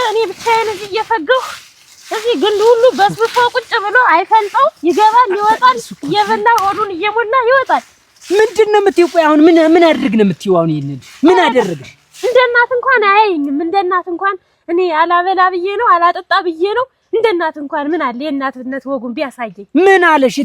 እኔ ብቻዬን እዚህ እየፈገሁ እዚህ ግንዱ ሁሉ በስብሶ ቁጭ ብሎ አይፈልጠው ይገባል ይወጣል እየበላ ሆዱን እየሞላ ይወጣል። ምንድነው የምትይው? ቆይ አሁን ምን አድርግ ነው የምትይው? አሁን ይሄንን ምን አደረግሽ? እንደ እናት እንኳን አያይኝም። እንደ እናት እንኳን እኔ አላበላ ብዬ ነው አላጠጣ ብዬ ነው። እንደ እናት እንኳን ምን አለ የእናትነት ወጉን ቢያሳየኝ። ምን አለሽ?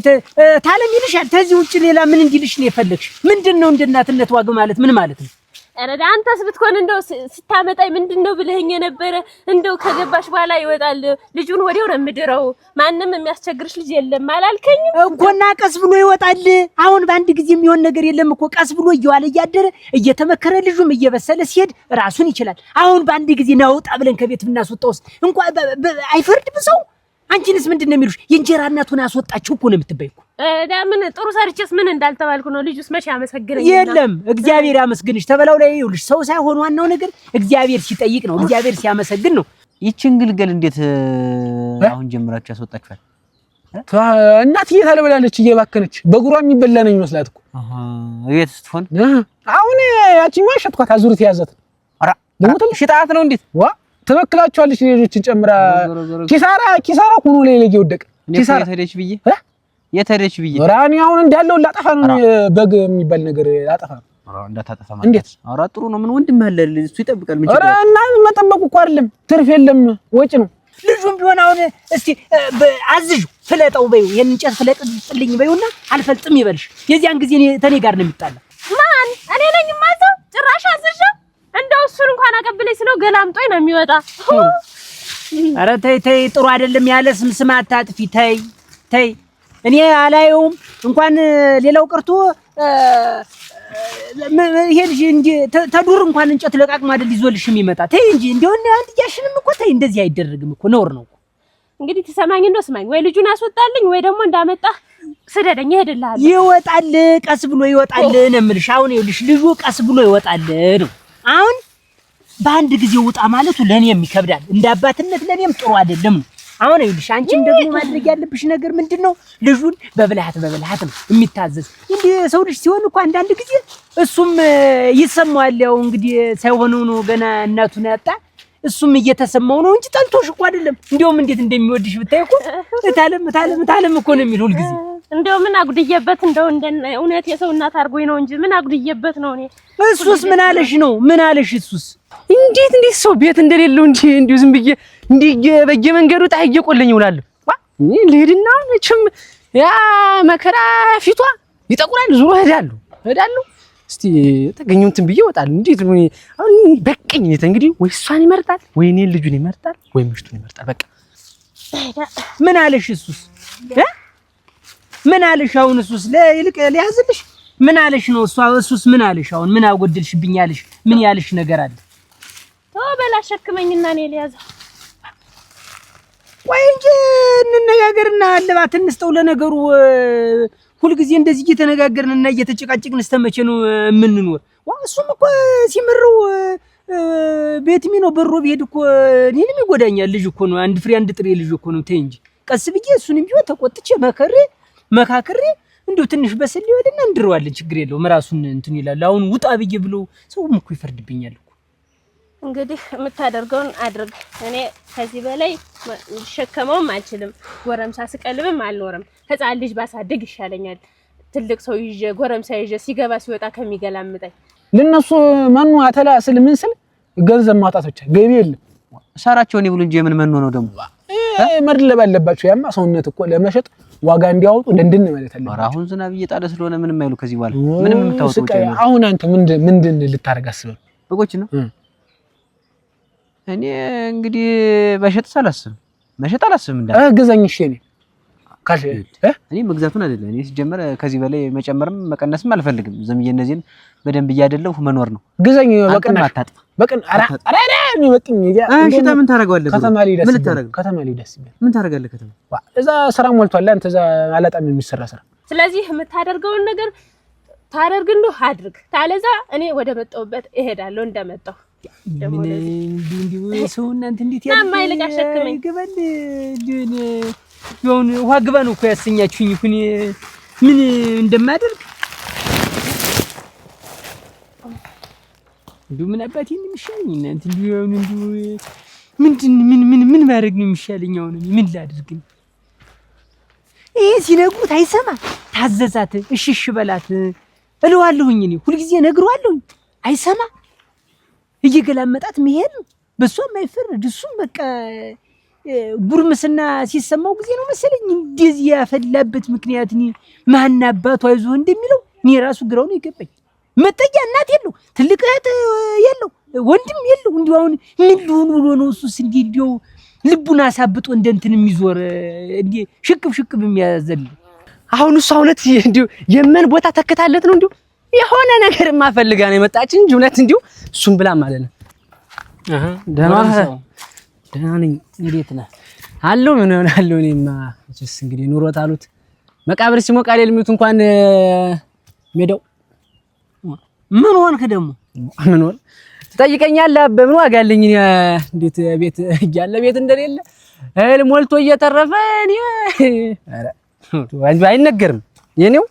ታለም ይልሻል። ከዚህ ውጭ ሌላ ምን እንዲልሽ ነው የፈለግሽ? ምንድነው እንደ እናትነት ዋግ ማለት ምን ማለት ነው? አረዳ አንተስ ብትኮን እንደው ስታመጣኝ ምንድነው ብለኸኝ የነበረ እንደው ከገባሽ በኋላ ይወጣል ልጁን ወዲያው ነው የምድረው ማንንም የሚያስቸግርሽ ልጅ የለም አላልከኝ እኮና ቀስ ብሎ ይወጣል። አሁን በአንድ ጊዜ የሚሆን ነገር የለም እኮ ቀስ ብሎ እየዋለ እያደረ እየተመከረ ልጁም እየበሰለ ሲሄድ ራሱን ይችላል። አሁን በአንድ ጊዜ ናውጣ ብለን ከቤት ብናስወጣውስ እንኳን አይፈርድም ሰው። አንቺንስ ምንድነው የሚሉሽ? የእንጀራ እናቱን አስወጣችሁ እኮ ነው የምትበይኩ። ዳምን ጥሩ ሰርቼስ ምን እንዳልተባልኩ ነው። ልጁስ መቼ ያመሰግነኝ? የለም እግዚአብሔር ያመስግንሽ ተበላው ላይ ይውልሽ። ሰው ሳይሆን ዋናው ነገር እግዚአብሔር ሲጠይቅ ነው፣ እግዚአብሔር ሲያመሰግን ነው። ይችን ግልገል እንዴት አሁን ጀምራችሁ ያስወጣችኋል? እናትዬ ታለበላለች እየባከነች በጉሯ የሚበላ ነው የሚመስላት እኮ። እቤት ስትሆን አሁን ያቺኛዋ ሸጥኳት አዙሪት ያዛት። አራ ደሞተል ሽጣት ነው እንዴት ዋ ተበክላችኋለች ልጆችን ጨምራ ኪሳራ ሆኖ ላይ ወደቀ። ኪሳራ የተደች ብዬ ወራኒ አሁን እንዳለው ላጠፋ ነው። በግ የሚባል ነገር ላጠፋ ነው። እንዳታጠፋ ማለት እንዴት? አራ ጥሩ ነው። ምን ወንድም አለ እሱ ይጠብቃል። ምን ኧረ እና መጠበቁ እኮ አይደለም ትርፍ የለም ወጭ ነው። ልጁም ቢሆን አሁን እስቲ አዝዡ ፍለጠው በይው፣ ይሄን እንጨት ፍለጥልኝ በይውና አልፈልጥም ይበልሽ። የዚያን ጊዜ ተኔ ጋር ነው የሚጣላ። ማን እኔ ነኝ ማዘው? ጭራሽ አዝዡ እንደው እሱን እንኳን አቀብለኝ ስለው ገላምጦኝ ነው የሚወጣ። ኧረ ተይ ጥሩ አይደለም። ያለ ስም አታጥፊ። ተይ እኔ አላየውም እንኳን ሌላው ቀርቶ ይሄ ልጅ እንጂ ተዱር እንኳን እንጨት ለቃቅማ አይደል ይዞልሽ የሚመጣ። ተይ እንጂ እንደው አንድ ያሽንም እኮ ተይ፣ እንደዚህ አይደረግም እኮ ነውር ነው። እንግዲህ ትሰማኝ እንደው ስማኝ፣ ወይ ልጁን አስወጣልኝ ወይ ደግሞ እንዳመጣ ስደደኝ እሄድልሃለሁ። ይወጣል፣ ቀስ ብሎ ይወጣል ነው የምልሽ። አሁን ይኸውልሽ ልጁ ቀስ ብሎ ይወጣል ነው። አሁን በአንድ ጊዜ ውጣ ማለቱ ለኔም ይከብዳል፣ እንደ አባትነት ለኔም ጥሩ አይደለም ነው። አሁን ይኸውልሽ አንቺም ደግሞ ማድረግ ያለብሽ ነገር ምንድነው? ልጁን በብልሃት ነው የሚታዘዝ። እንዴ ሰው ልጅ ሲሆን እኮ አንዳንድ ጊዜ እሱም ይሰማዋል። ያው እንግዲህ ሳይሆነው ነው ገና እናቱን ያጣ እሱም እየተሰማው ነው እንጂ ጠልቶሽ እኮ አይደለም። እንደውም እንዴት እንደሚወድሽ ብታይ እኮ ታለም እኮ ነው የሚል ሁሉ ጊዜ። እንደው ምን አጉድየበት እንደው እውነት የሰው እናት አድርጎኝ ነው እንጂ ምን አጉድየበት ነው። እኔ እሱስ ምን አለሽ ነው? ምን አለሽ? እሱስ እንዴት ሰው ቤት እንደሌለው እንጂ እንዲሁ ዝም ብዬ በየመንገዱ ጣይ እየቆለኝ እውላለሁ። እኔ ልሄድና መቼም ያ መከራ ፊቷ ይጠቁራል። ዙሮ እሄዳለሁ እስቲ ተገኘው እንትን ብዬ እወጣለሁ። እንዴት ነው አሁን በቀኝ ነው እንግዲህ ወይ እሷን ይመርጣል ወይ እኔን ልጁን ይመርጣል ወይ ምሽቱን ይመርጣል። በቃ ምን አለሽ? እሱስ ምን አለሽ? አሁን እሱስ ለይልቅ ሊያዝልሽ ምን አለሽ ነው? እሱስ ምን አለሽ? አሁን ምን አጎድልሽብኝ ያለሽ ምን ያለሽ ነገር አለ? ተው በላ ሸክመኝና እኔ ሊያዘው ወይ እንጂ እንነጋገርና አለባት እንስጠው። ለነገሩ ሁልጊዜ እንደዚህ እየተነጋገርንና እየተጨቃጨቅን እስተመቼ ነው የምንኖር? እሱም እኮ ሲመረው ቤት ነው በሮ ቢሄድ እኮ እኔንም ይጎዳኛል። ልጅ እኮ ነው፣ አንድ ፍሬ አንድ ጥሬ ልጅ እኮ ነው። ተይ እንጂ ቀስ ብዬ እሱንም ቢሆን ተቆጥቼ መካከሬ እንደው ትንሽ በሰል ይወድና እንድረዋለን። ችግር የለውም ራሱን እንትን ይላል። አሁን ውጣ ብዬ ብሎ ሰውም እኮ ይፈርድብኛል እኮ። እንግዲህ የምታደርገውን አድርግ። እኔ ከዚህ በላይ ሸከመውም አልችልም። ጎረምሳ ስቀልብም አልኖርም። ህፃን ልጅ ባሳድግ ይሻለኛል። ትልቅ ሰው ይዤ ጎረምሳ ይዤ ሲገባ ሲወጣ ከሚገላምጠኝ ለነሱ ማኑ አተላ ስል ምን ስል ገንዘብ ማጣት ብቻ ገቢ የለም። ሰራቸውን ይብሉ እንጂ ምን መኖ ነው ደግሞ መድለብ አለባቸው። ያማ ሰውነት እኮ ለመሸጥ ዋጋ እንዲያወጡ እንደንድን ማለት አለ። አሁን ዝናብ እየጣለ ስለሆነ ምንም አይሉ ከዚህ በኋላ ምንም የምታወጣው ወጪ ነው። አሁን አንተ ምንድን ልታረግ አስበህ? በጎች ነው እኔ እንግዲህ መሸጥ አላስብም እንዴ ገዛኝ። እሺ እኔ ካሽ እኔ መግዛቱን አይደለም እኔ ሲጀመር ከዚህ በላይ መጨመርም መቀነስም አልፈልግም። ዝም እነዚህን በደንብ እያደለሁ መኖር ነው። ገዛኝ በቀን አራ የሚወጥኝ ይያ እሺ ምን ታረጋለህ? ከተማ ላይ ደስ ይላል። ምን ታረጋለህ? ከተማ እዛ ስራ ሞልቷል። አንተ እዛ አላጣም የሚሰራ ስራ። ስለዚህ የምታደርገውን ነገር ታደርግ እንደው አድርግ። ታለዛ እኔ ወደ መጣሁበት እሄዳለሁ እንደመጣሁ ምን እንዲሁ ሰው እናንተ እንዴት ያለ ማይልቅ አሸክመኝ ግበል ዲን ይሁን ውሃ ግባ ነው እኮ ያሰኛችሁኝ እኮ ምን እንደማደርግ እንዲሁ ምን አባቴ እንደምሻኝ እናንተ እንዲሁ ምን ማድረግ ነው የሚሻለኝ? አሁን ምን ላድርግ? ይሄ ሲነግሩት አይሰማ ታዘዛት፣ እሺ በላት እለዋለሁኝ። እኔ ሁልጊዜ ነግረዋለሁኝ፣ አይሰማ እየገላመጣት መሄድ ነው። በሷም አይፈረድ። እሱም በቃ ጉርምስና ሲሰማው ጊዜ ነው መሰለኝ እንደዚህ ያፈላበት ምክንያት። እኔ ማን አባቱ አይዞህ እንደሚለው እኔ ራሱ ግራው ነው የገባኝ። መጠጊያ እናት የለው፣ ትልቅ እህት የለው፣ ወንድም የለው። እንዲሁ አሁን ምን ሊሆን ብሎ ነው እሱስ እንዲሁ ልቡን አሳብጦ እንደንትን የሚዞር እንዴ ሽቅብ የሚያዘል? አሁን እሱ እውነት እንዲሁ የምን ቦታ ተከታለት ነው እንዲሁ የሆነ ነገር ማፈልጋ ነው የመጣች እንጂ እውነት እንዲሁ እሱን ብላ ማለት ነው። ደህና ነኝ። እንዴት ነህ? አለው ምን ሆናለሁ? እኔማ እሱስ እንግዲህ ኑሮት አሉት መቃብር ሲሞቅ አይደል የሚሉት እንኳን ሜዳው። ምን ሆንክ ደግሞ? ምን ሆነ ትጠይቀኛለህ? በምን ዋጋ አለኝ? እንዴት ቤት እያለ ቤት እንደሌለ እህል ሞልቶ እየተረፈ እኔ ኧረ አይነገርም፣ የኔው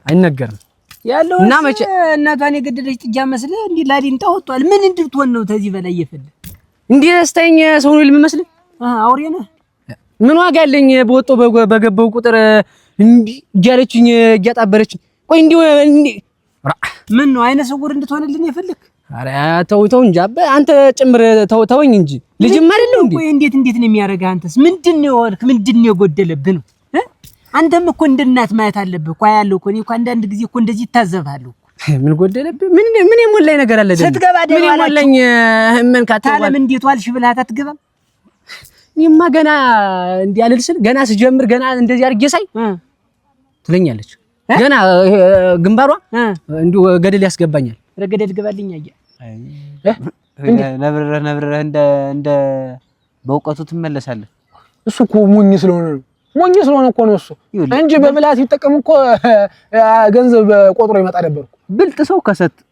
አይነገርም ያለው እና መቼ እናቷን የገደለች ጥጃ መስለህ እንዲህ ላዲንጣ ወጥቷል። ምን እንድትሆን ነው ተዚህ በላይ እየፈለህ እንዴ? ደስተኛ ሰው ነው ልምመስልህ? አውሬ ነህ። ምን ዋጋ አለኝ? በወጣው በገባው ቁጥር እንዲህ እያለችኝ እያጣበረችኝ። ቆይ እንዲሁ ምን ነው አይነ ስውር እንድትሆንልን የፈለክ? ኧረ ተው እንጂ አባ አንተ ጭምር ተወኝ እንጂ ልጅም አይደለም እንዴ? ቆይ እንዴት ነው የሚያደርግህ? አንተስ ምንድነው የሆንክ? ምንድነው የጎደለብህ ነው? አንተም እኮ እንደ እናት ማየት አለብህ እኮ። ያለው እኮ እኔ እኮ አንዳንድ ጊዜ እኮ እንደዚህ ይታዘብሃለሁ። ምን ጎደለብህ? ምን የሞላኝ ነገር አለ? ስትገባ ምን የሞላኝ ምን ካታለ ታለም እንዴት ዋልሽ ብለህ አትገባም? እኔማ ገና እንዲያልል ስል ገና ስጀምር ገና እንደዚህ አድርጌ ሳይ ትለኛለች። ገና ግንባሯ እንዲሁ ገደል ያስገባኛል። ረገደል ግባልኝ አያ ነብረህ እንደ በእውቀቱ ትመለሳለህ። እሱ እኮ ሞኝ ስለሆነ እኮ ነው እሱ እንጂ በብላት ይጠቀም እኮ ገንዘብ ቆጥሮ ይመጣ ነበር። ብልጥ ሰው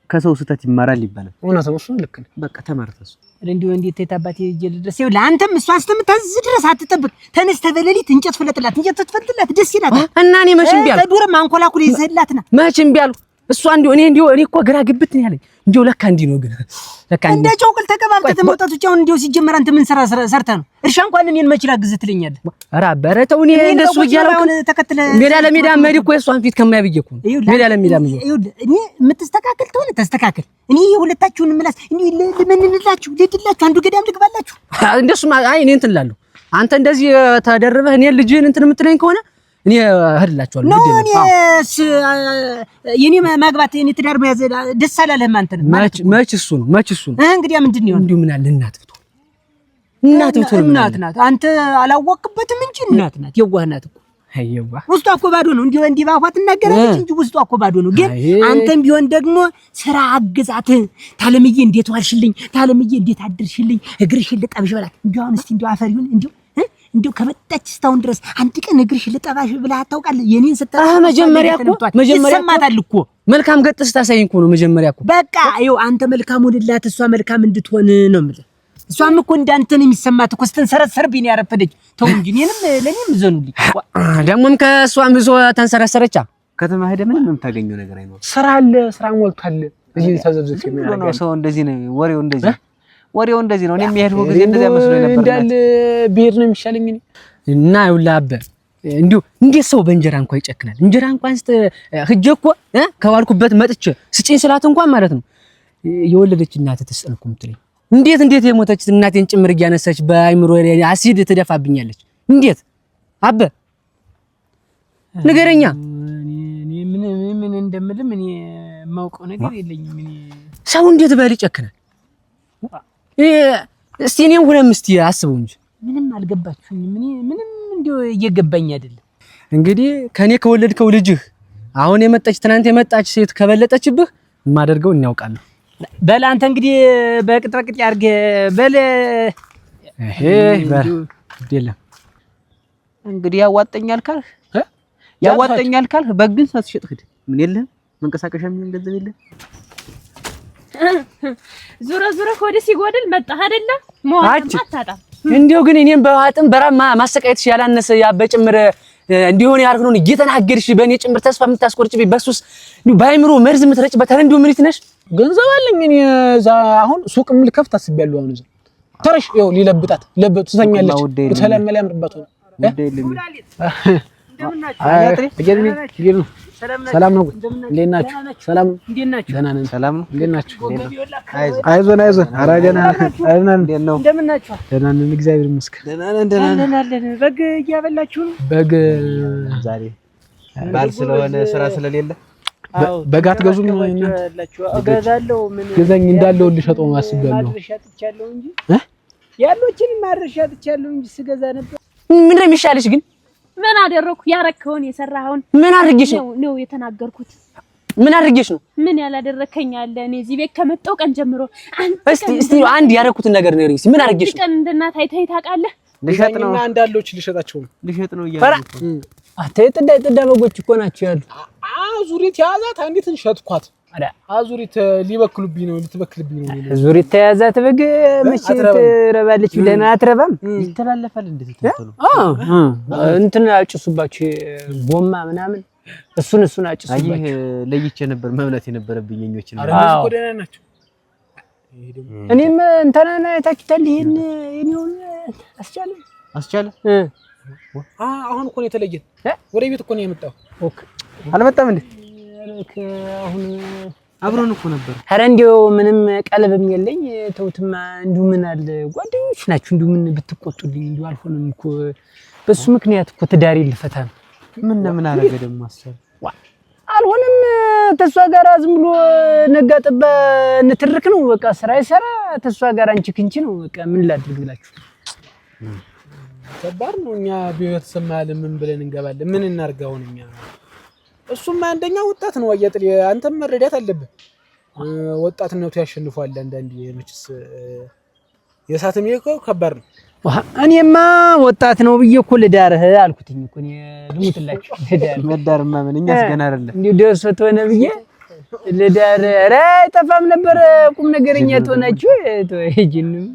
ከሰው ስህተት ይማራል ይባላል። እውነት ነው። እሱ ልክ ነው። በቃ ተማርተስ እንዲሁ እንዴት ተታባቴ ይጀልደስ ይኸውልህ፣ ለአንተም እሷ አስተምታዝ ድረስ አትጠብቅ። ተነስተህ በሌሊት እንጨት ፍለጥላት፣ እንጨት ትፈልጥላት፣ ደስ ይላታል። እና እኔ መቼም ቢያል ተዱረም አንኮላኩል ይዘላትና መቼም ቢያል እሷ እንዲሁ እኔ እኮ ግራ ግብት ነው ያለኝ። እንዲሁ ለካ እንዲህ ነው ግን ለካ እንደ ጨውቅል ተቀባብተህ መውጣቱ ጫውን እንዲሁ ሲጀመር አንተ ምን ሰርተህ ነው? እርሻ እንኳን እኔን መች ላግዝህ ትለኛለህ? ኧረ በረተው እኔ እንደሱ እያልኩ ሜዳ ለሜዳ መሄድ እኮ የእሷን ፊት ከማይ ብዬሽ እኮ ነው። ሜዳ ለሜዳ ይኸውልህ እኔ የምትስተካከል ተሆነ ተስተካከል። እኔ የሁለታችሁን ምላስ እኔ ለምንላችሁ ልድላችሁ አንዱ ገዳም ልግባላችሁ። እንደሱ አይ እኔ እንትን እላለሁ። አንተ እንደዚህ ተደርበህ እኔን ልጅህን እንትን የምትለኝ ከሆነ እኔ እህድላችኋለሁ። ነው እኔስ የኔ ማግባት የኔ ትዳር መያዝ ደስ አላለህም አንተ ነው? መች እሱ ነው እንግዲህ ምንድን ነው እንዲሁ ምን አለ እናት እናት ናት። አንተ አላወቅበትም እንጂ እናት ናት። የዋህ ናት እኮ አይዋ ውስጧ እኮ ባዶ ነው። እንዲህ ባፏ ትናገራለች እንጂ ውስጧ እኮ ባዶ ነው። ግን አንተም ቢሆን ደግሞ ስራ አግዛት። ታለምዬ እንዴት ዋልሽልኝ፣ ታለምዬ እንዴት አድርሽልኝ፣ እግርሽን ልጠብሽ በላት። እንዲሁ አሁን እስቲ እንዲሁ አፈር ይሁን እንዲሁ ከመጣች እስካሁን ድረስ አንድ ቀን እግርሽን ልጠባሽ ብለህ አታውቃለህ? የኔን ስታስ መጀመሪያ ይሰማታል እኮ መልካም ገጥ ስታሳይኝ እኮ ነው መጀመሪያ እኮ። በቃ ይኸው አንተ መልካም ወድላት፣ እሷ መልካም እንድትሆን ነው የምልህ። እሷም እኮ እንዳንተን የሚሰማት እኮ ስትንሰረሰርብኝ ያረፈደች። ተው እንጂ ለኔም ዘኑልኝ። ደግሞም ከእሷም ብዙ ተንሰረሰረቻ። ከተማ ሄደ ምንም የምታገኘው ነገር አይኖርም። ስራ አለ፣ ስራ ሞልቷል። እዚህ ተዘብዘፍ ነው ሰው እንደዚህ ነው ወሬው እንደዚህ ነው። እኔ የሚሄድው ጊዜ እንደዛ መስሎኝ ነበር። እንዳል ብሄድ ነው የሚሻለኝ እና ይኸውልህ አበ እንዲሁ እንዴት ሰው በእንጀራ እንኳን ይጨክናል? እንጀራ እንኳን ሂጅ እኮ ከዋልኩበት መጥቼ ስጪኝ ስላት እንኳን ማለት ነው የወለደች እናትህ ትስጠን እኮ የምትለኝ። እንዴት የሞተች እናቴን ጭምር እያነሳች በአይምሮ አሲድ ትደፋብኛለች። እንዴት አበ ንገረኛ። እኔ ምን እንደምልም እኔ የማውቀው ነገር የለኝም። ሰው እንዴት በል ይጨክናል? እስቲ እኔም ሆነም እስቲ አስበው እንጂ ምንም አልገባችሁኝም። ምንም እንዲሁ እየገባኝ አይደለም። እንግዲህ ከኔ ከወለድከው ልጅህ አሁን ትናንት የመጣች ሴት ከበለጠችብህ የማደርገው እናውቃለሁ። በል አንተ እንግዲህ በቅጥረቅጥ ያርገ በል የለም እንግዲህ ያዋጣኛል ካልህ በግን ሳትሸጥ ሂድ። ምን የለህም መንቀሳቀሻ ምን ገንዘብ የለህም። ዙረ ወደ ሲጎድል መጣህ አይደለ? ሞት አታጣም። እንዲሁ ግን እኔም በዋጥም በራም ማሰቃየትሽ ያላነሰ ያበጭምር እንዲሆን ያርክ ነው እየተናገርሽ በእኔ ጭምር ተስፋ የምታስቆርጭብኝ በሱስ ባይምሮ መርዝ የምትረጭበት እንዲሁ ምን ይትነሽ? ገንዘብ አለኝ እኔ አሁን ሱቅም ልከፍት አስቤያለሁ። አሁን ተረሽ ይኸው ሊለብጣት ለብጥ ትሰኛለች ተለመለ ያምርባት ነው ሰላም ነው እንዴት ናችሁ ሰላም ደህና ነን ሰላም ነው እንዴት ናችሁ አይዞን ኧረ ደህና ነን እንዴት ነው እንደምን ናችሁ ደህና ነን እግዚአብሔር ይመስገን ደህና ነን በግ እያበላችሁ ነው በግ ዛሬ ባል ስለሆነ ስራ ስለሌለ በግ አትገዙም እናንተ እገዛለሁ ምን ገዛኝ እንዳለው ልሸጠው ማስበለው ማድረሻጥቻለሁ እንጂ ያሎችን ማድረሻጥቻለሁ እንጂ ስገዛ ነበር ምን ነው የሚሻልሽ ግን ምን አደረኩ ያረከውን የሰራኸውን ምን አድርጌሽ ነው የተናገርኩት ምን አድርጌሽ ነው ምን ያላደረከኝ አለ እኔ እዚህ ቤት ከመጣው ቀን ጀምሮ እስቲ አንድ ያረኩትን ነገር ነው ይሪስ ምን አድርጌሽ ቀን እንደናት አይተህ ታውቃለህ ልሸጥ ነው አንዳሎች ልሸጣቸው ልሸጥ ነው ይያሉ አታይ ጥዳ በጎች እኮ ናቸው ያሉ አዙሪት ያዛት አንዲትን ሸጥኳት አዳ አዙሪት ሊበክሉብኝ ነው ልትበክልብኝ ነው አዙሪት ተያዛት በግ መቼ ትረባለች ብለና አትረባም ይተላለፋል እንዴት ተተሉ እንትን አጭሱባችሁ ጎማ ምናምን እሱን አጭሱባችሁ አይ ለይቼ ነበር መብላት የነበረብኝኞች ነው አረጋሽ ጎደና ናቸው እኔም እንተናና ታችታል ይሄን የኔውን አስቻለ አሁን እኮ ነው የተለየን ወደ ቤት እኮ ነው የመጣው ኦኬ አልመጣም እንዴ አሁን አብሮን እኮ ነበር ኧረ እንደው ምንም ቀለብም የለኝ ተውትማ እንዲሁ ምን አለ ጓደኞች ናችሁ እንዲሁ ምን ብትቆጡልኝ እንዲሁ አልሆነም እኮ በሱ ምክንያት እኮ ትዳሪ ልፈታ ነው ምን አረገ ደግሞ አሰብ አልሆነም ተሷ ጋር ዝም ብሎ ነጋጠባ እንትርክ ነው በቃ ስራ ይሰራ ተሷ ጋር አንቺ ክንቺ ነው በቃ ምን ላድርግ ብላችሁ ከባድ ነው እኛ ቤተሰብ ማለት ምን ብለን እንገባለን ምን እናርጋው ነው እኛ እሱም አንደኛ ወጣት ነው አያጥል አንተም መረዳት አለብህ ወጣትነቱ ያሸንፋል አንዳንዴ መችስ የሳተም ይከው ከባድ ነው እኔማ ወጣት ነው ብዬ እኮ ልዳርህ አልኩትኝ እኮ እኔ ልሙትላችሁ መዳርማ ምን እኛስ ገና አይደለም እንዴ ደርሶት ሆነ ብዬ ልዳር ኧረ አይጠፋም ነበር ቁም ነገረኛ ትሆናችሁ ተይጅንም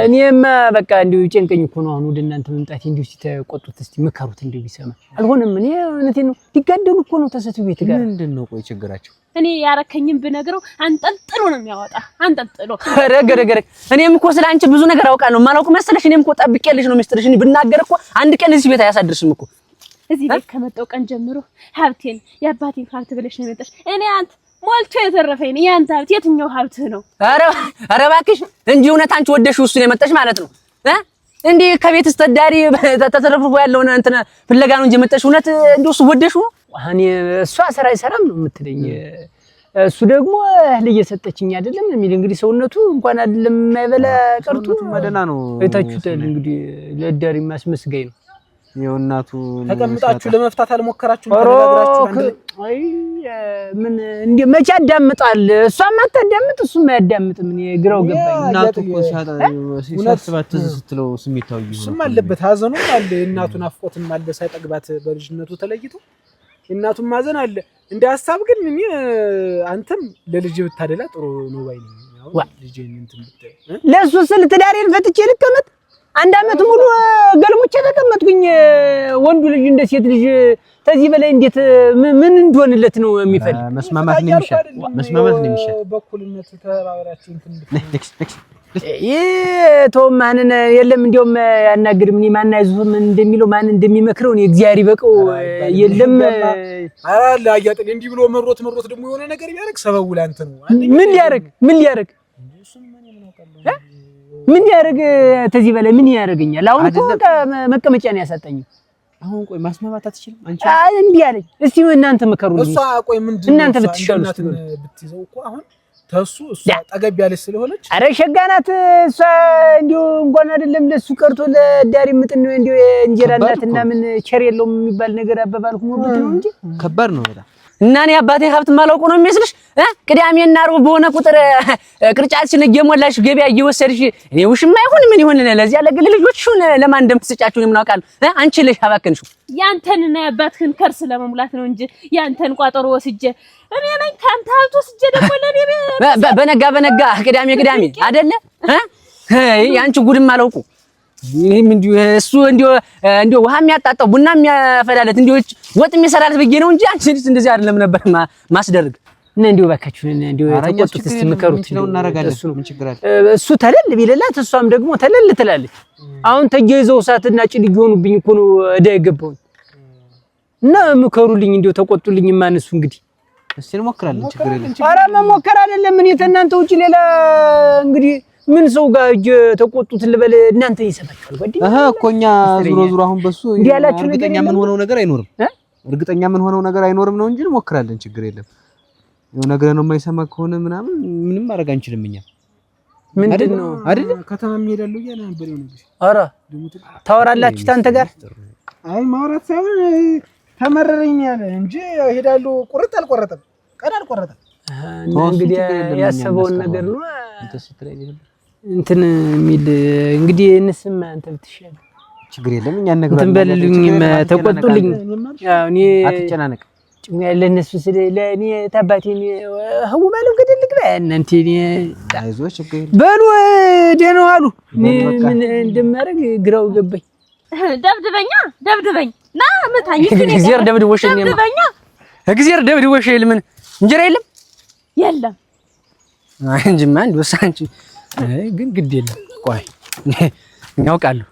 እኔማ በቃ እንዲው ጨንቀኝ እኮ ነው አሁን ወደ እናንተ መምጣት እንዲው ሲተቆጡት እስቲ መከሩት እንዲው ቢሰማ አልሆነም እኔ እውነቴን ነው ሊጋደሉ እኮ ነው ተሰጥቶ ቤት ጋር ምንድነው ቆይ ችግራቸው እኔ ያረከኝም ብነግረው አንጠልጥሎ ነው የሚያወጣ አንጠልጥሎ ረገረገረ እኔም እኮ ስላንቺ ብዙ ነገር አውቃለሁ ማላውቅ መሰለሽ እኔም እኮ ጠብቄልሽ ነው ሚስጥርሽ እኔ ብናገር እኮ አንድ ቀን እዚህ ቤት አያሳድርሽም እኮ እዚህ ቤት ከመጣው ቀን ጀምሮ ሀብቴን ያባቴን ሀብት ብለሽ ነው የመጣሽ እኔ አንተ ሞልቶ የተረፈኝ ያንተ ሀብት የትኛው ሀብት ነው ኧረ እባክሽ እንጂ እውነት አንቺ ወደሽው እሱን የመጣሽ ማለት ነው እንዴ ከቤት ተዳሪ ተተረፍርፎ ያለውን እንትን ፍለጋ ነው እንጂ የመጣሽ እውነት እንደው እሱ ወደሽው እኔ እሷ ስራ አይሰራም ነው የምትለኝ እሱ ደግሞ ለየሰጠችኝ አይደለም የሚል እንግዲህ ሰውነቱ እንኳን አይደለም የማይበላ ቀርቶ መደና ነው እታችሁታል እንግዲህ ለዳሪ ማስመስገኝ ነው የውናቱ ተቀምጣችሁ ለመፍታት አልሞከራችሁም ተነጋግራችሁ አይ ምን እንዴ መቼ አዳምጣል እሷም አታዳምጥ እሱም አያዳምጥ ምን ይግራው ገባኝ እናቱ እኮ ሲያሳስባት ስትለው ስሜታው ይሁን ስም አለበት ሀዘኑ አለ እናቱን አፍቆትም አለ ሳይጠግባት በልጅነቱ ተለይቶ እናቱን ማዘን አለ እንደ ሐሳብ ግን እኔ አንተም ለልጅ ብታደላ ጥሩ ነው ባይ ነኝ ያው ልጅን እንትን ብታይ ለሱ ስል ትዳሬን ፈትቼ ልቀመጥ አንድ አመት ሙሉ ገልሞቼ ተቀመጥኩኝ ወንዱ ልጅ እንደ ሴት ልጅ ተዚህ በላይ እንዴት ምን እንደሆነለት ነው የሚፈልግ መስማማት ነው የሚሻል በኩልነት ተባብራችሁ እንትን ማንን የለም እንደውም ያናግርም እኔ ማን አይዞህ ምን እንደሚለው ማን እንደሚመክረው እኔ እግዚአብሔር ይበቀው የለም አራላ አያጥል እንዲህ ብሎ መሮት ደግሞ የሆነ ነገር ያረክ ሰበው ላንተ ነው ምን ሊያረግ ተዚህ በላይ ምን ያረጋኛል አሁን እኮ መቀመጫ ነው ያሳጣኝ አሁን ቆይ ማስማማት አትችልም አንቺ እንዴ አለኝ እስቲ እናንተ መከሩልኝ እሷ ቆይ ምንድነው እናንተ ብትሻሉ ብትይዘው እኮ አሁን ተሱ እሷ ጠገብ ያለች ስለሆነች አረ ሸጋናት እሷ እንዲው እንኳን አይደለም ለሱ ቀርቶ ለዳሪ ምጥን ነው እንዲው እንጀራ እናትና ምን ቸር የለውም የሚባል ነገር አባባልኩ ነው እንጂ ከባድ ነው በጣም እና እኔ አባቴ ሀብት ማላውቁ ነው የሚመስልሽ ቅዳሜና ዓርብ በሆነ ቁጥር ቅርጫትሽን እየሞላሽ ገበያ እየወሰድሽ እኔ ውሽማ ይሁን ምን ይሁን ለዚህ ያለ ግል ልጆችሽን ለማን እንደምትሰጫቸው ምን አውቃለሁ አንቺ ልጅ አባከንሽው ያንተንና ያባትህን ከርስ ለመሙላት ነው እንጂ ያንተን ቋጠሮ ወስጄ እኔ ነኝ ካንተ ሀብት ወስጄ ደግሞ ለኔ በነጋ ቅዳሜ አይደለ ያንቺ ጉድም አላውቁ እንዲሁ እሱ እንዲሁ ውሃ የሚያጣጣው ቡና የሚያፈላለት እንዲሁ ወጥ የሚሰራለት ብዬ ነው እንጂ አንቺ እንደዚህ አይደለም ነበር ማስደርግ እና እንዲሁ እባካችሁ እንዲሁ ተቆጡት እስቲ ምከሩት ነው እናረጋለን። ምን ችግር አለ? እሱ ተለል ቢልላት እሷም ደግሞ ተለል ትላለች። አሁን ተገይዘው እሳትና ጭድ ይሆኑብኝ እኮ ነው እዳ የገባው እና ምከሩልኝ እንዲሁ ተቆጡልኝ። ማንሱ እንግዲህ እስቲ እንሞክራለን። ችግር የለም። ኧረ መሞከር አይደለም እኔ ተናንተ ውጪ ሌላ እንግዲህ ምን ሰው ጋር ተቆጡት ልበል እናንተ ይሰማችኋል ጓደኛ እኮ እኛ ዙሮ አሁን በሱ እርግጠኛ ምን ሆነው ነገር አይኖርም። እርግጠኛ ምን ሆነው ነገር አይኖርም ነው እንጂ እንሞክራለን። ችግር የለም። የሆነ ነገር ነው የማይሰማ ከሆነ ምናምን ምንም ማድረግ አንችልም። እኛ ምንድነው አይደል ከተማ የሚሄዳለው እያለ ነበር የሆነ ጊዜ። ኧረ ታወራላችሁ ታንተ ጋር? አይ ማውራት ሳይሆን ተመረረኝ ያለ እንጂ ሄዳለው። ቁርጥ አልቆረጠም፣ ቀን አልቆረጠም። እንግዲህ ያሰበውን ነገር ነው እንትን የሚል እንግዲህ እንስማ አንተ ብትሻል ችግር የለም። እኛ ነግራለን እንትን በልልኝ ተቆጡልኝ። ያው እኔ አትጨናነቅ ጭም ያለ እነሱ ስለ ለኔ ታባቴን ህው ማለት ገደል ልግባ እናንተ እኔ አይዞህ ችግር የለም በሉ ደህና ዋሉ። ምን እንደማደርግ ግራው ገባኝ። ደብድበኝ ና መታኝ እግዚአብሔር ደብድቦሽ እኔማ እግዚአብሔር ደብድቦሽ ምን እንጀራ የለም አይ እንጂማ እንደውስ አንቺ ግን ግድ የለም ቆይ ያውቃለሁ።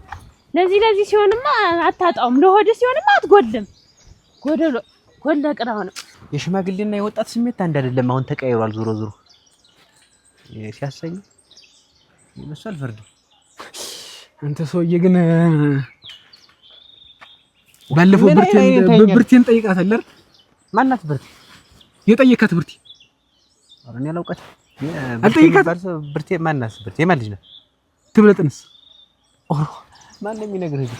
ለዚህ ሲሆንማ አታጣውም፣ ለሆድ ሲሆንማ አትጎልም። ጎለ ቅራው ነው። የሽማግሌና የወጣት ስሜት አንድ አይደለም። አሁን ተቀይሯል። ዞሮ ሲያሰኝ ይመስል ፍርድ አንተ ሰውዬ ግን ባለፈው ብርቴን ጠይቃታለህ። ማናት ብርቴ? የጠየካት ብርቴ? ኧረ እኔ አላውቃትም። አልጠይቃት ብርቴ ማናት? ብርቴ ማን ልጅ ናት? ትብለጥንስ ማን ነው የሚነግርህ?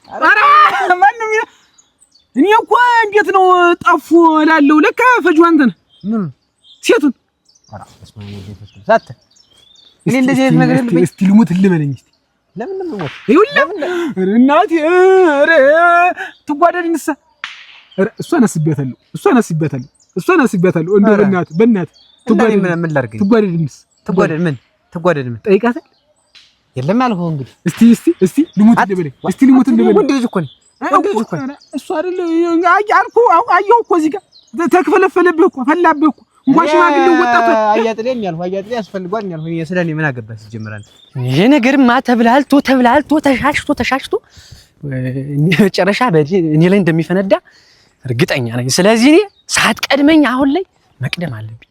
ኧረ ማን ነው እኔ እኮ እንዴት ነው ጠፉ እላለሁ። ለካ ፈጁ አንተ ነህ። ምን ሴቱን? ኧረ እስማ ሳተ እኔ እንደዚህ አይነት ነገር ልበይ። እስቲ ልሙት ልበለኝ እስቲ። ለምን ነው ልሙት? ይኸውልህ እናቴ ኧረ ትጓደድንሳ። ኧረ እሷን አስቤያታለሁ። እንደው በእናትህ ትጓደድ ምን ላድርግ? ትጓደድንስ? ትጓደድ ምን ጠይቃታል? የለም አልሆነ እንግዲህ እስቲ ልሙት ልበለኝ። እስቲ ልሙት ልበለኝ። ወንድ ልጅ እኮ ነው። እሱ አይደል አየሁ እኮ እዚህ ጋር ተክፈለፈለብህ እኮ ፈላብህ እኮ እንኳን ሽማግሌው ወጣቱ አያጥለኝ ያስፈልጓል ያልሆነ ስለኔ ምን አገባህ ሲጀምራል። ይሄ ነገርማ ተብላልቶ ተሻሽቶ መጨረሻ እኔ ላይ እንደሚፈነዳ እርግጠኛ ነኝ። ስለዚህ እኔ ሳትቀድመኝ አሁን ላይ መቅደም አለብኝ።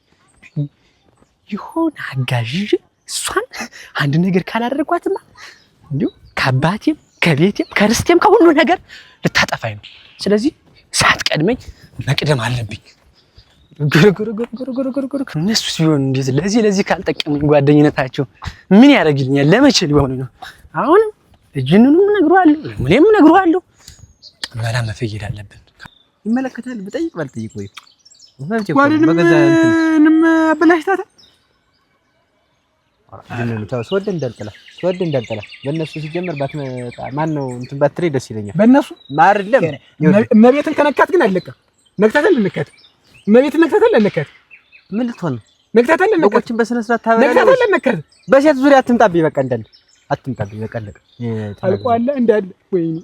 ይሆን አጋዥ እሷን አንድ ነገር ካላደረኳትማ እንዴው ከአባቴም ከቤቴም ከርስቴም ከሁሉ ነገር ልታጠፋኝ ነው። ስለዚህ ሳትቀድመኝ መቅደም አለብኝ። እነሱ ሲሆን እንዴት ለዚህ ካልጠቀመኝ ጓደኝነታቸው ምን ያደርግልኛል? ለመቼ ሊሆን ነው? አሁን እጅንኑም ነግሯለሁ፣ ምንም ነግሯለሁ። መላ መፈየድ አለብን። ይመለከታል። ብጠይቅ ባልጠይቅ ወይ ጓደንም አበላሽታታ ስወድ እንዳልጥላ በእነሱ ሲጀመር ባትመጣ ማን ነው እንትን ባትሬ ደስ ይለኛል። በእነሱ አይደለም እመቤትን ከነካት ግን አለቀ። ነክታታል ልነካት እመቤትን ነክታታል ልነካት ምን ልትሆን ነው? ነክታታል ልነካት በቆችን በስነ ስርዓት ታበላለች። ነክታታል ልነካት በሴት ዙሪያ አትምጣብኝ። በቃ አትምጣብኝ። በቃ አለቀ። አልቋል እንዳለ ወይኔ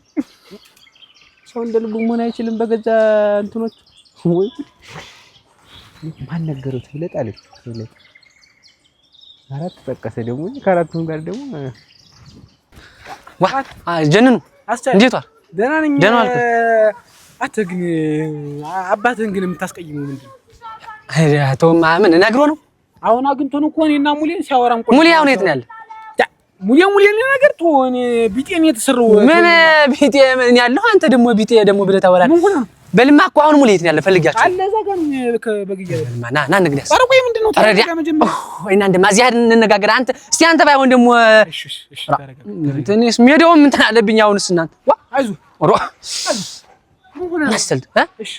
ሰው እንደ ልቡ መሆን አይችልም በገዛ እንትኖች። ወይ ማን ነገረው? ትብለጣለች አራት ተጠቀሰ ደግሞ ከአራቱም ጋር ደግሞ ጀንኑ እንዴት ዋል? ደህና ነኝ። ደህና ዋልክ? አንተ ግን አባትህን ግን የምታስቀይመው ምንድን ነው? አቶማ ምን ነግሮ ነው? አሁን አግኝቶን እኮ እኔና ሙሌን ሲያወራን ሙሌ አሁን የት ነው ያለ? ሙሌ ነገር ተወኔ ቢጤን የተሰራው ምን ቢጤ ምን ያለው? አንተ ደግሞ ቢጤ ደግሞ ብለህ ታወራለህ። በልማ እኮ አሁን ሙሌ የት ነው ያለ? ፈልጋችሁ አለ እዛ ጋር ነው ከበግያ ና እንግዲህ ኧረ ቆይ ምንድን ነው ታዲያ መጀመሪያ ወይ እና እንደማ እዚህ እንነጋገር። እሺ አንተ ባይሆን ደግሞ እንትንስ ሜዳውም እንትን አለብኝ። አሁንስ እናንተ አይዞህ አስተልት እሺ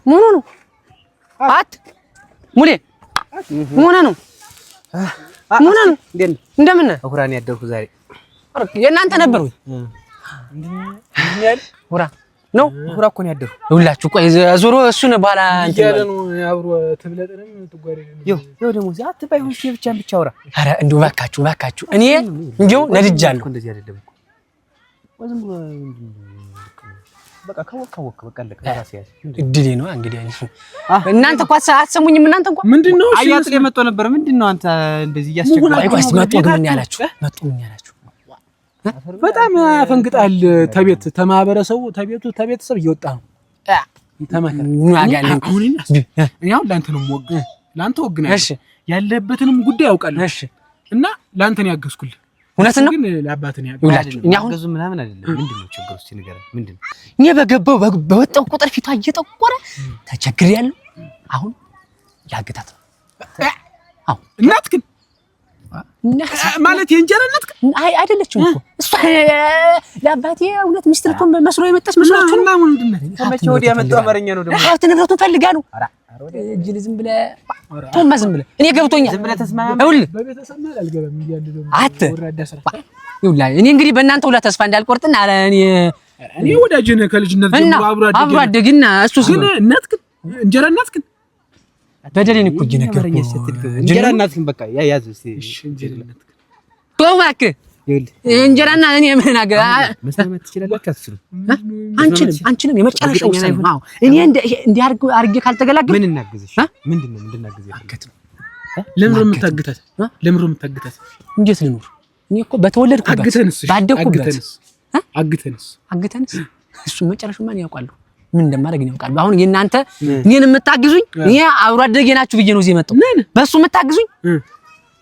ምን ነው ሙሌ ምን ነው እንደምን አኩራን ያደርኩ ዛሬ የእናንተ ነበር ወይ ሁራ ነው? ሁራ እኮ ነው ያደርኩ። ሁላችሁ ቆይ ዞሮ እሱን በኋላ እንትን ነው አብሮ ትብለጥንም ትጓደድም ይኸው ደግሞ እዚህ አትባይሁን ብቻ አውራ። ኧረ እንደው ባካችሁ እኔ እንደው ነድጃለሁ። እንደዚህ አይደለም እኮ ወዝም በቃ ካወቅ በቃ ለካ ራስ ያዝ እድሌ ነው እንግዲህ እናንተ እኮ አትሰሙኝም እናንተ እንኳን ምንድነው አያት ለመጣ ነበር ምንድነው አንተ እንደዚህ ያስቸግራል ቆይ መጡ ግን ምን ያላችሁ በጣም ያፈንግጣል ተቤት ተማበረሰው ተቤቱ ተቤተሰብ እየወጣ ነው ተማከረ አሁን እኔ አሁን ላንተ ነው ወግ ላንተ ወግና እሺ ያለበትንም ጉዳይ ያውቃለሁ እሺ እና ላንተ ነው ያገዝኩልህ እውነት ነው ግን ለአባት ነው ያገዝኩልህ እኛ አሁን ገዙ ምናምን አይደለም ምንድነው ችግሩ እስቲ ንገረኝ ምንድነው እኔ በገባው በወጣው ቁጥር ፊቷ እየጠቆረ ተቸግሬያለሁ አሁን ያግታት አው እናት ግን ማለት የእንጀራ እናት አይ አይደለችም እኮ እሷ ለአባቴ እውነት ሚስት ልትሆን መስሎ የመጣች መስሏችሁ ነው ምንድነው ከመቼ ወዲያ መጣው አማርኛ ነው ደግሞ ሀብት ንብረቱን ፈልጋ ነው እጅል ዝም ብለህ ቶማ ዝም ብለህ እኔ ገብቶኛል ዝም ብለህ ተስማማ ይኸውልህ በቤተሰብ ማለት አልገባም ይያል ደግሞ አት ይኸውልህ እኔ እንግዲህ በእናንተ ሁላ ተስፋ እንዳልቆርጥና እኔ ወዳጅ ነህ ከልጅነት ጀምሮ አብሮ አደግና እሱስ ግን እናት ግን እንጀራ እናት ግን በደሌን እኮ እየነገርኩህ እንጀራ እናት ግን በቃ ያዝ እስቲ እንጀራ እናት ተዋክ እንጀራና እኔ ምን አገ መስማማት ትችላለህ አትችልም አንችልም የመጨረሻው ውሳኔ ነው አዎ እኔ እንዲያርግ ካልተገላገል ምን እናግዝሽ ምንድነው እንድናግዝሽ አገት ነው ለምን የምታግታት ለምን የምታግታት እንዴት ልኖር እኔ እኮ በተወለድኩበት ባደኩበት አግተንስ እሱ መጨረሻው ማን ያውቃል ምን እንደማደርግ ነው ያውቃል አሁን የእናንተ እኔን የምታግዙኝ እኔ አብሮ አደጌ ናችሁ ብዬ ነው እዚህ የመጣው በሱ የምታግዙኝ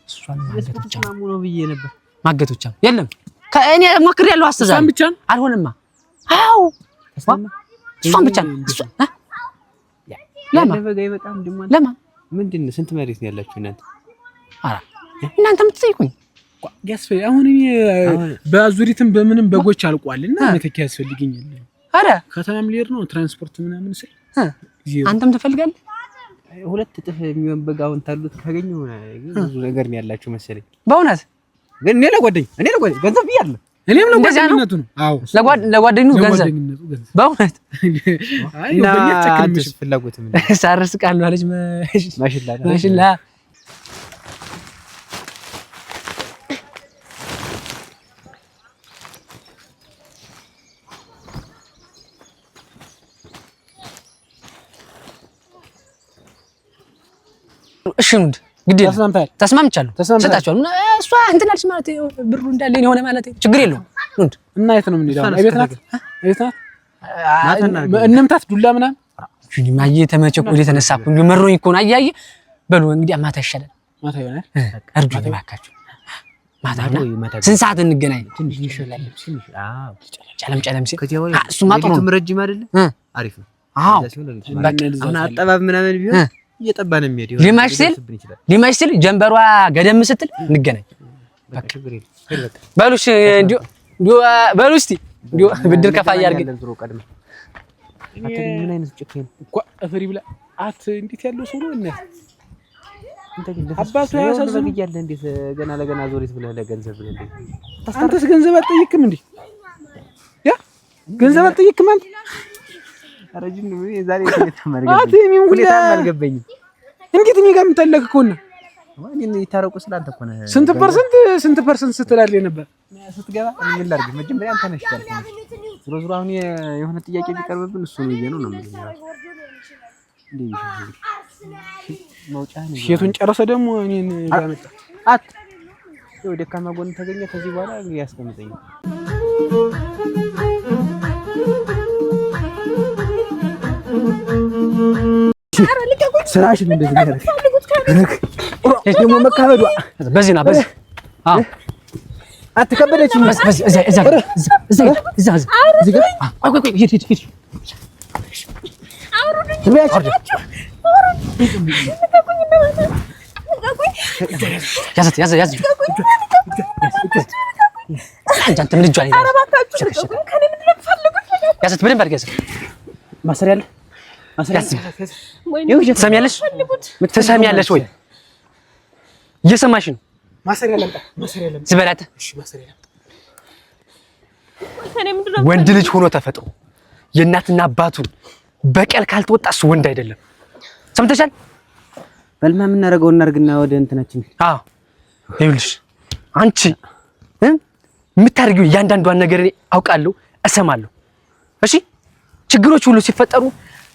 እሷን ማገቶቻ ነው ብዬ ነበር ማገቶቻ የለም ከእኔ ሞክሬያለሁ አስተዛል አልሆነማ አው እሷን ብቻ ለማ ምንድነው ስንት መሬት ነው ያላችሁ እናንተ የምትጠይቁኝ ያስፈልግ አሁን በአዙሪትም በምንም በጎች አልቋልና መተኪያ ያስፈልግኛል አረ ከተማም ሊሄድ ነው ትራንስፖርት ምናምን ስል አንተም ትፈልጋለህ ሁለት እጥፍ የሚሆን በጋውን ታሉት ካገኘው ብዙ ነገር ነው ያላችሁ መሰለኝ በእውነት ግን እኔ ለጓደኝ ገንዘብ ይያለ እኔም ለጓደኝነቱ ነው አዎ ለጓደኝነቱ ገንዘብ በእውነት አይ በየተከለምሽ ፍላጎት ምን ሳርስ ቃል ነው አለች ማሽላ እሺ እንዴ ግዴ ተስማምቻለሁ ሰጣችኋል እሷ እንትን አልሽ ማለት ብሩ እንዳለ የሆነ ማለት ችግር የለውም እንዴ እና የት ነው ምን ይላል አይቤት ናት እንምታት ዱላ ምናምን እሺ ማየ ተመቸኩ የተነሳኩ እንዴ መሮኝ እኮ ነው አያየ በሉ እንግዲህ ማታ ይሻላል ማታ ይሆናል እርዱኝ ባካችሁ ማታ ስንት ሰዓት እንገናኝ ትንሽ ይሻላል ትንሽ አዎ ጨለም ሲል እሱ ማጥሩ ረጅም አይደለ አሪፍ ነው አዎ እና አጠባብ ምናምን ቢሆን እየጠባ ነው የሚሄድ ሊማሽ ሲል ጀንበሯ ገደም ስትል እንገናኝ በሉሽ እንዲሁ በሉ እስቲ እንዲሁ ብድር ከፋ ያርግ ምን አይነት ጭከኝ እኮ አፈሪ ብላ አት እንዴት ያለው ሰው ነው እና አባቱ ያሳዝን ይያለ እንዴት ገና ለገና ዞሪት ብለህ ለገንዘብ ብለህ አንተስ ገንዘብ አትጠይቅም እንዴ ያ ገንዘብ አትጠይቅም አንተ አረጅን ነው የዛሬ ተመረገ አትሚም ሁላ አልገባኝም እንዴት እኔ ጋር የምታለቅከውና እኔ ይታረቁ ስላንተ እኮ ነው ስንት ፐርሰንት ስትላለህ ነበር ስትገባ ምን ላድርግ መጀመሪያ አንተ ነሽ ታልከኝ ዞሮ አሁን የሆነ ጥያቄ ቢቀርብብን እሱ ነው ነው ማለት ሼቱን ጨረሰ ደግሞ እኔን ጋመጣ አት ወደ ደካማ ጎን ተገኘ ከዚህ በኋላ ያስቀምጠኝ ስራሽን እንደዚህ ያደርግ ደግሞ መካበዷ በዚህ አዎ አትከበደች ትሰሚያለሽ ወይ? እየሰማሽ ነው? ማሰሪያ ለምጣ ዝበላት እሺ ማሰሪያ ለምጣ ወንድ ልጅ ሆኖ ተፈጥሮ የእናትና አባቱን በቀል ካልተወጣ እሱ ወንድ አይደለም። ሰምተሻል? በልማ የምናደርገው እናርግና ወደ እንትናችን አዎ ይኸውልሽ አንቺ የምታደርጊው እያንዳንዷን ነገር እኔ አውቃለሁ፣ እሰማለሁ። እሺ ችግሮች ሁሉ ሲፈጠሩ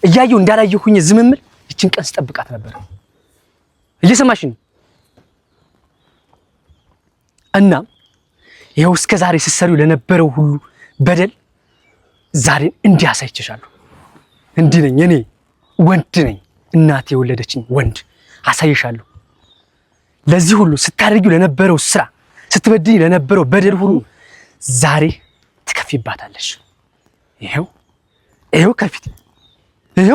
እያየሁ እንዳላየሁኝ ዝምምል እቺን ቀን ስጠብቃት ነበር። እየሰማሽ ነው? እና ይኸው እስከ ዛሬ ስትሰሪው ለነበረው ሁሉ በደል ዛሬን እንዲያሳይችሻለሁ። እንዲህ ነኝ እኔ፣ ወንድ ነኝ። እናቴ የወለደችኝ ወንድ አሳይሻለሁ። ለዚህ ሁሉ ስታደርጊው ለነበረው ስራ፣ ስትበድኝ ለነበረው በደል ሁሉ ዛሬ ትከፊባታለሽ። ይኸው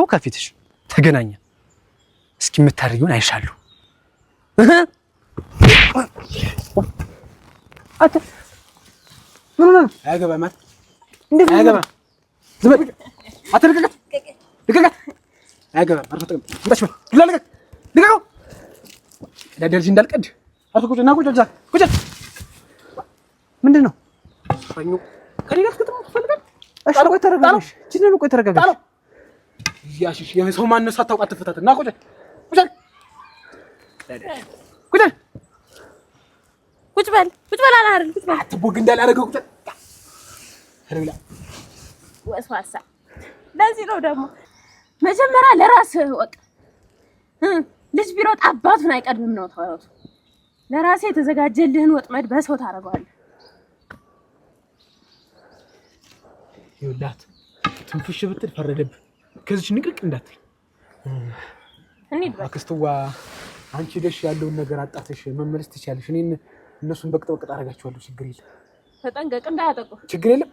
ከፊትሽ ተገናኘን። እስኪ የምታደርጊውን አይሻለሁ። አተ ምን ነው አያገባም ማለት እንዴት አያገባም? ዝም በል አትልቀቀት፣ ልቀቀት። አያገባም አትልቀቀት። እንታች በል ልቀቀት፣ ልቀቀው። ለደርጅ እንዳልቀድ አትቁጭና ቁጭ። ምንድን ነው ፈኙ ከሌላ ከተማ ትፈልጋል? እሺ ቆይ ተረጋጋሽ። ጅነኑ ቆይ ተረጋጋሽ። ያሽሽ የሰው ማንነት ሳታውቅ አትፈታትና ቁጭ በል አላረል ቁጭ በል አትቦግ እንዳላረገው ቁጭ ሄርብላ ወስዋሳ። ለዚህ ነው ደግሞ መጀመሪያ ለራስህ ወቅ ልጅ ቢሮጥ አባቱን አይቀድምም ነው ተወራቱ። ለራስህ የተዘጋጀልህን ወጥመድ በሰው ታረጋለህ። ይውላት ትንፍሽ ብትል ፈረደብህ። ከዚች ንቅርቅ እንዳትል እንዴ አክስተዋ አንቺ ደሽ ያለውን ነገር አጣተሽ መመለስ ትችያለሽ። እነሱን በቅጠበቅጥ አደርጋቸዋለሁ። ችግር የለም። ተጠንቀቅ እንዳያጠቁ። ችግር የለም።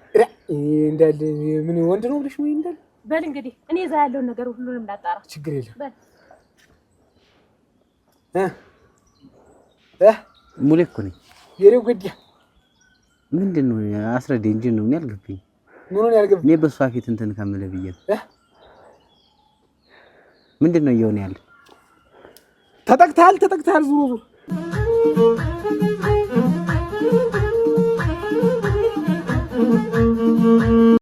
እንዳል ምን ወንድ ነው ብለሽ ወይ እንዳል በል እንግዲህ እኔ እዛ ያለውን ነገር ሁሉንም ላጣራ። ችግር የለም። በል ሙሌ እኮ ነኝ። የሬው ገዲያ ምንድን ነው አስረዳኝ እንጂ ነው ያልገባኝ። ምኑን ያልገባኝ? እኔ በሷ ፊት እንትን ከምልህ ብዬ ምንድን ነው እየሆነ ያለ? ተጠቅተሃል ዙሩ